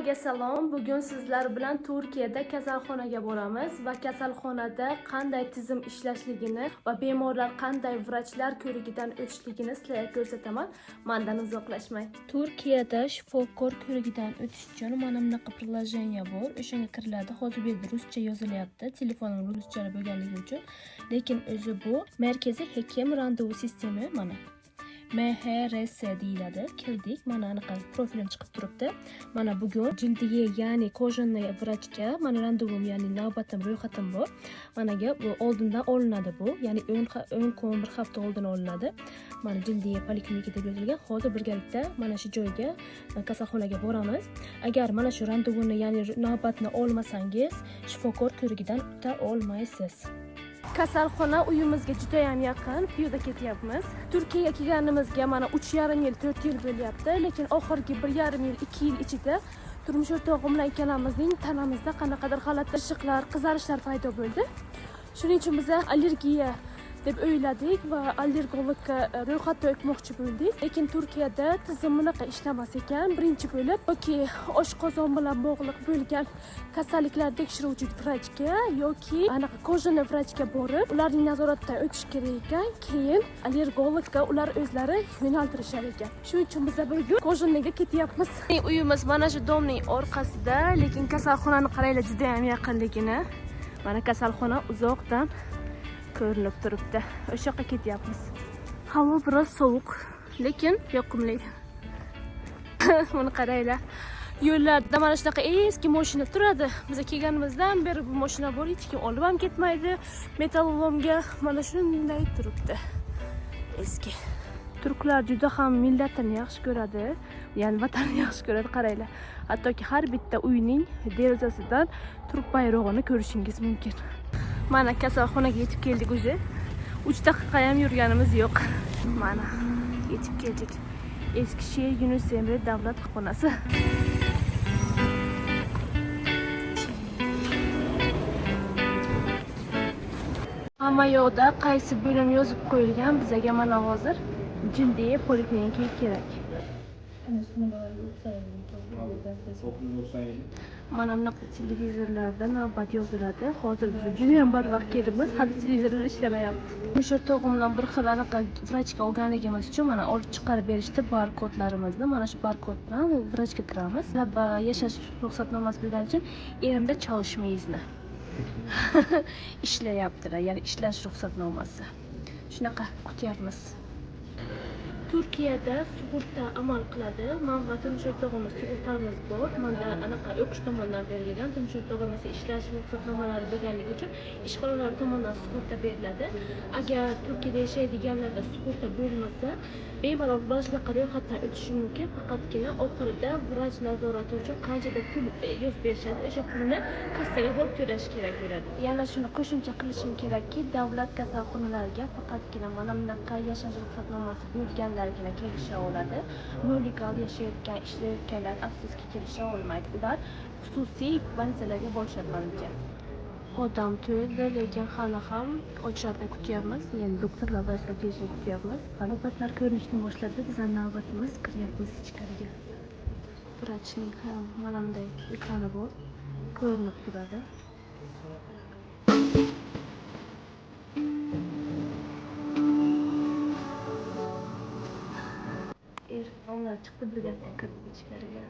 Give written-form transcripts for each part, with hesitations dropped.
Hammaga salom. Bugun sizlar bilan Turkiyada kasalxonaga boramiz va kasalxonada qanday tizim ishlashligini va bemorlar qanday vrachlar ko'rigidan o'tishligini sizlarga ko'rsataman. Mendan uzoqlashmang. Turkiyada shifokor ko'rigidan o'tish uchun mana bunaqa priложение bor. O'shanga kiriladi. Hozir bu yerda ruscha yozilyapti. Telefonim ruscha bo'lganligi uchun. Lekin o'zi bu markaziy hekim randevu sistemi mana. MHRS deyiladi. Kirdik. Mana anaqa profilim chiqib turibdi. Mana bugun jildiga, ya'ni kojani vrachga mana randevum, ya'ni navbatim, ro'yxatim bor. Managa bu oldindan olinadi bu. Ya'ni 10 kun, bir hafta oldin olinadi. Mana jildiga poliklinika deb yozilgan. Hozir birgalikda mana shu joyga, kasalxonaga boramiz. Agar mana shu randevumni, ya'ni navbatni olmasangiz, shifokor ko'rigidan o'ta olmaysiz. Kasalxona uyimizga juda ham yaqin, piyoda ketyapmiz. Turkiyaga kelganimizga mana 3,5 yil, 4 yil bo'lyapti, lekin oxirgi 1,5 yil, 2 yil ichida turmush o'rtog'im bilan ikkalamizning tanamizda qanaqadir g'alati ishiqlar, qizarishlar paydo bo'ldi. Shuning uchun biz allergiya deb o'yladik va allergologga ro'yxatda o'tmoqchi bo'ldik. Lekin Turkiyada tizim bunaqa ishlamas ekan. Birinchi bo'lib yoki oshqozon bilan bog'liq bo'lgan kasalliklar tekshiruvchi vrachga yoki anaqa kojani vrachga borib, ularning nazoratidan o'tish kerak ekan. Keyin allergologga ular o'zlari yo'naltirishar ekan. Shuning uchun biz bugun kojaniga ketyapmiz. Uyimiz mana shu domning orqasida, lekin kasalxonani qaranglar, juda ham yaqinligini. Mana kasalxona uzoqdan ko'rinib turibdi. O'sha yoqqa ketyapmiz. Havo biroz sovuq, lekin yoqimli. Buni qaranglar. Yo'llarda mana shunaqa eski mashina turadi. Biz kelganimizdan beri bu mashina bor, hech kim olib ham ketmaydi. Metallolomga mana shunday turibdi. Eski. Turklar juda ham millatini yaxshi ko'radi, ya'ni vatanni yaxshi ko'radi. Qaranglar. Hattoki har bitta uyning derazasidan turk bayrog'ini ko'rishingiz mumkin. Mana kasalxonaga yetib keldik o'zi. 3 daqiqa ham yurganimiz yo'q. Mana yetib keldik. Eskishehir Yunus Emre davlat kutubxonasi. Hamma yoqda qaysi bo'lim yozib qo'yilgan, bizga mana hozir jildiga poliklinika kerak. Mana bunaqa televizorlarda navbat yoziladi. Hozir biz juda ham barvaqt kelibmiz, hali televizorlar ishlamayapti. O'sha o'rtog'imdan bir xil anaqa vrachga olganligimiz uchun mana olib chiqarib berishdi barkodlarimizni. Mana shu barkod bilan vrachga kiramiz. Yashash ruxsatnomasi bo'lgani uchun erimda çalışmayizmi. Ishlayaptilar, ya'ni ishlash ruxsatnomasi. Shunaqa kutyapmiz. Turkiyada sug'urta amal qiladi. Men va turmush o'rtog'imiz sug'urtamiz bor. Menda anaqa o'qish tomonidan berilgan, turmush o'rtog'imiz ishlash ruxsatnomalari bo'lganligi uchun ishxonalar tomonidan sug'urta beriladi. Agar Turkiyada yashaydiganlarda sug'urta bo'lmasa, bemalol boshqa ro'yxatdan o'tishi mumkin. Faqatgina oxirida vrach nazorati uchun qanchada pul yozib berishadi, o'sha pulni kassaga borib to'lash kerak bo'ladi. Yana shuni qo'shimcha qilishim kerakki, davlat kasalxonalariga faqatgina mana bunaqa yashash ruxsatnomasi bo'lganlargina kelisha oladi. Legal yashayotgan, ishlayotganlar afsuski kelisha olmaydi. Ular xususiy больницаlarga borishadi menimcha. Odam to'ldi, lekin hali ham ochlarda kutyapmiz. Ya'ni doktorlar bilan kelishib kutyapmiz. Navbatlar ko'rinishni boshladi. Bizning navbatimiz, kiryapmiz ichkariga. Vrachning ham mana bunday ekrani bor. Ko'rinib turadi. Onlar çıktı birlikte kırıp ichkariga.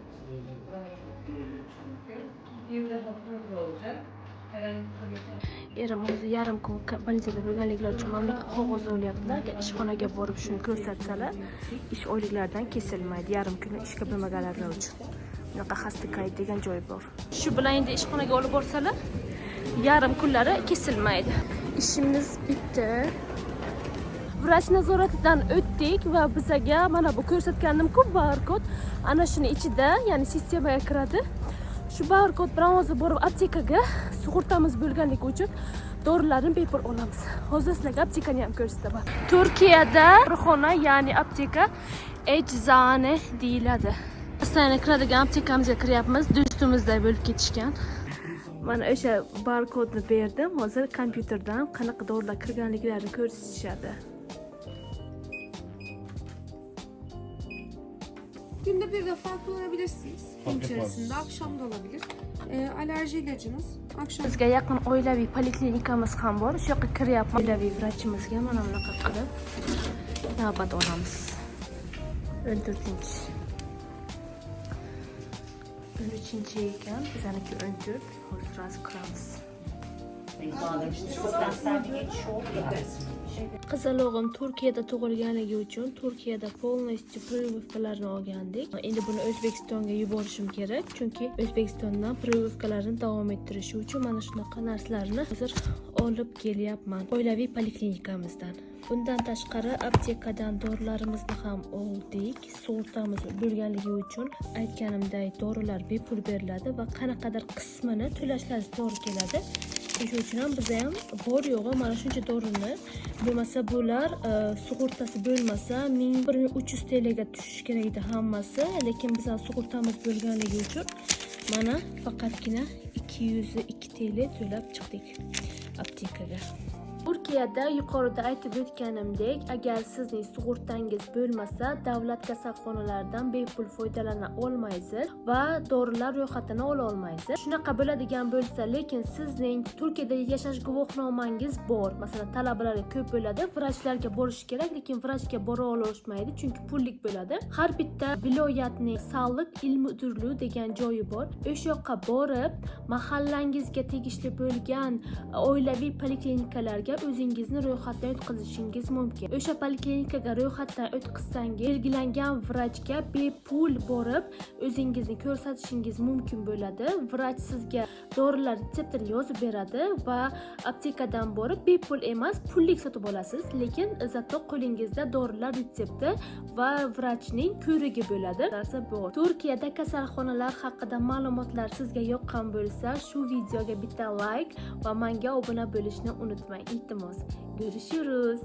Erim o'zi yarim kun больницада bo'lganliklari uchun mamlakat qog'oz olyaptilar. Ishxonaga borib shuni ko'rsatsalar, ish oyliklaridan kesilmaydi. Yarim kuni ishga bo'lmaganlar uchun. Bunaqa xastakayt degan joy bor. Shu bilan endi ishxonaga olib borsalar, yarim kunlari kesilmaydi. Ishimiz bitdi. Vrach nazoratidan o'tdik va bizga mana bu ko'rsatgandim-ku barkod ana shuni ichida, ya'ni sistemaga kiradi. Shu barkod bilan hozir borib aptekaga sug'urtamiz bo'lganligi uchun dorilarni bepul olamiz. Hozir sizlarga aptekani ham ko'rsataman. Turkiyada korxona, ya'ni apteka eczane deyiladi. Aslida kiradigan aptekamizga kiryapmiz. Do'stimizday bo'lib ketishgan. Mana o'sha barkodni berdim. Hozir kompyuterdan qanaqa dorilar kirganliklarini ko'rsatishadi. Günde bir defa kullanabilirsiniz. Gün Fark etmez. içerisinde, akşam da olabilir. Alerji ilacınız akşam Bizga yaqin oilaviy poliklinikamiz ham bor. Shu yoqqa kiryapman. Oilaviy vrachimizga mana bunaqa qilib navbat olamiz. 14-chi. 13-chi ekan. Bizaniki 14. Hozir sразу kiramiz. Qizalog'im Turkiyada tug'ilganligi uchun Turkiyada polностью прививкаlarni olgandik. Endi buni O'zbekistonga yuborishim kerak, chunki O'zbekistondan прививкаlarni davom ettirish uchun mana shunaqa narsalarni hozir olib kelyapman oilaviy poliklinikamizdan. Bundan tashqari aptekadan dorilarimizni ham oldik. Sug'urtamiz bo'lganligi uchun aytganimdek dorilar bepul beriladi va qanaqadir qismini to'lashlaringiz to'g'ri keladi. Shuning uchun ham bizda ham bor yo'g'i mana shuncha dorini, bo'lmasa bular sug'urtasi bo'lmasa 1300 TL ga tushish kerak edi hammasi, lekin bizning sug'urtamiz bo'lganligi uchun mana faqatgina 202 TL to'lab chiqdik aptekaga. Turkiyada yuqorida aytib o'tganimdek, agar sizning sug'urtangiz bo'lmasa, davlat kasalxonalaridan bepul foydalana olmaysiz va dorilar ro'yxatini ola olmaysiz. Shunaqa bo'ladigan bo'lsa, lekin sizning Turkiyada yashash guvohnomangiz bor. Masalan, talabalarga ko'p bo'ladi, vrachlarga borish kerak, lekin vrachga bora olishmaydi, chunki pullik bo'ladi. Har bitta viloyatning sog'liq ilm mudirligi degan joyi bor. O'sha yoqqa borib, mahallangizga tegishli bo'lgan oilaviy poliklinikalarga o'zingizni ro'yxatdan o'tkazishingiz mumkin. O'sha poliklinikaga ro'yxatdan o'tkazsangiz, belgilangan vrachga bepul borib o'zingizni ko'rsatishingiz mumkin bo'ladi. Vrach sizga dorilar retseptini yozib beradi va aptekadan borib bepul emas, pullik sotib olasiz, lekin zato qo'lingizda dorilar retsepti va vrachning ko'rigi bo'ladi. Narsa bor. Turkiyada kasalxonalar haqida ma'lumotlar sizga yoqqan bo'lsa, shu videoga bitta like va menga obuna bo'lishni unutmang. Iltimos. Görüşürüz.